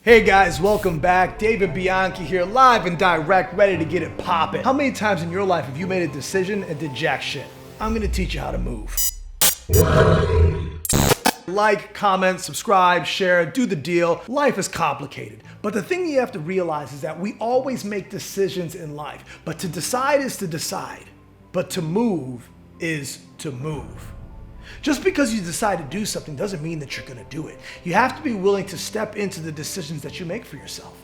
Hey guys, welcome back. David Bianchi here, live and direct, ready to get it poppin'. How many times in your life have you made a decision and did jack shit? I'm gonna teach you how to move. Like, comment, subscribe, share, do the deal. Life is complicated. But the thing you have to realize is that we always make decisions in life. But to decide is to decide. But to move is to move. Just because you decide to do something doesn't mean that you're going to do it. You have to be willing to step into the decisions that you make for yourself.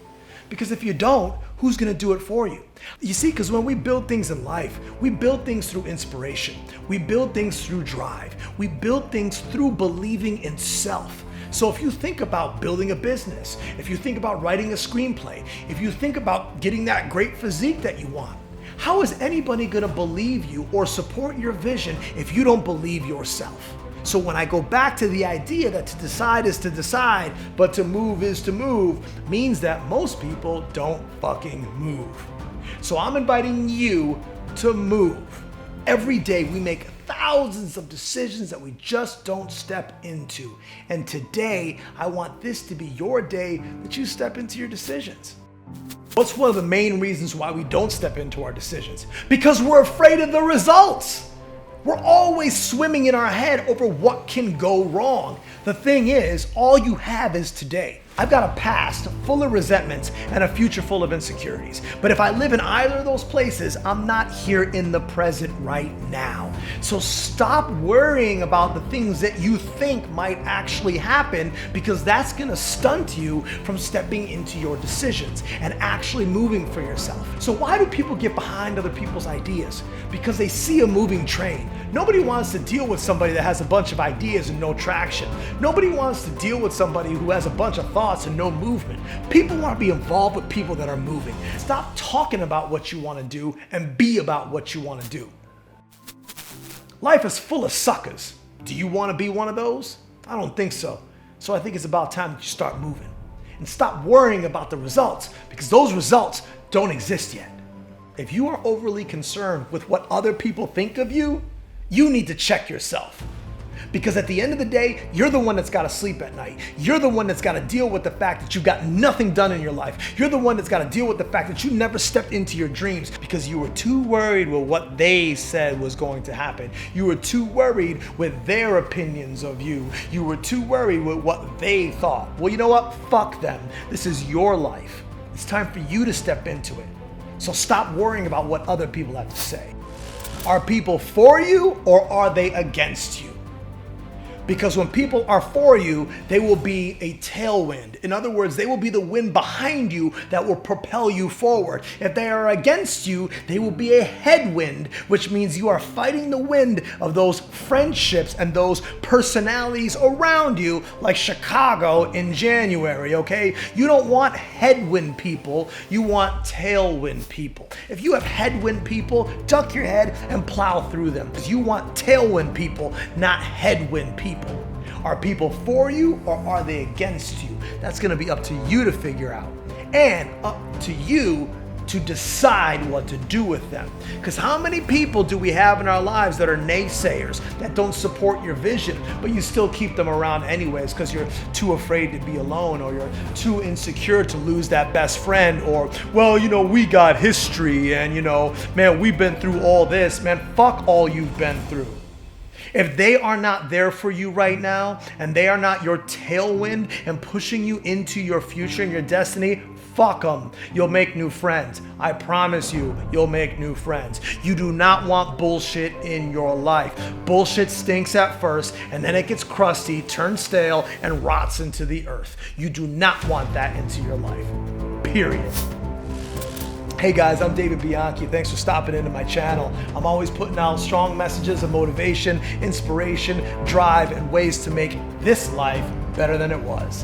Because if you don't, who's going to do it for you? You see, because when we build things in life, we build things through inspiration. We build things through drive. We build things through believing in self. So if you think about building a business, if you think about writing a screenplay, if you think about getting that great physique that you want, how is anybody going to believe you or support your vision if you don't believe yourself? So when I go back to the idea that to decide is to decide, but to move is to move, means that most people don't fucking move. So I'm inviting you to move. Every day we make thousands of decisions that we just don't step into. And today, I want this to be your day that you step into your decisions. What's one of the main reasons why we don't step into our decisions? Because we're afraid of the results. We're always swimming in our head over what can go wrong. The thing is, all you have is today. I've got a past full of resentments and a future full of insecurities. But if I live in either of those places, I'm not here in the present right now. So stop worrying about the things that you think might actually happen, because that's gonna stunt you from stepping into your decisions and actually moving for yourself. So why do people get behind other people's ideas? Because they see a moving train. Nobody wants to deal with somebody that has a bunch of ideas and no traction. Nobody wants to deal with somebody who has a bunch of thoughts and no movement. People want to be involved with people that are moving. Stop talking about what you want to do and be about what you want to do. Life is full of suckers. Do you want to be one of those? I don't think so. So I think it's about time that you start moving and stop worrying about the results, because those results don't exist yet. If you are overly concerned with what other people think of you, you need to check yourself. Because at the end of the day, you're the one that's got to sleep at night. You're the one that's got to deal with the fact that you've got nothing done in your life. You're the one that's got to deal with the fact that you never stepped into your dreams because you were too worried with what they said was going to happen. You were too worried with their opinions of you. You were too worried with what they thought. Well, you know what? Fuck them. This is your life. It's time for you to step into it. So stop worrying about what other people have to say. Are people for you or are they against you? Because when people are for you, they will be a tailwind. In other words, they will be the wind behind you that will propel you forward. If they are against you, they will be a headwind, which means you are fighting the wind of those friendships and those personalities around you, like Chicago in January, okay? You don't want headwind people, you want tailwind people. If you have headwind people, duck your head and plow through them, because you want tailwind people, not headwind people. Are people for you or are they against you? That's going to be up to you to figure out, and up to you to decide what to do with them. Because how many people do we have in our lives that are naysayers, that don't support your vision, but you still keep them around anyways because you're too afraid to be alone, or you're too insecure to lose that best friend, or, well, you know, we got history and, you know, man, we've been through all this. Man, fuck all you've been through. If they are not there for you right now, and they are not your tailwind and pushing you into your future and your destiny, fuck them. You'll make new friends. I promise you, you'll make new friends. You do not want bullshit in your life. Bullshit stinks at first, and then it gets crusty, turns stale, and rots into the earth. You do not want that into your life. Period. Hey guys, I'm David Bianchi. Thanks for stopping into my channel. I'm always putting out strong messages of motivation, inspiration, drive, and ways to make this life better than it was.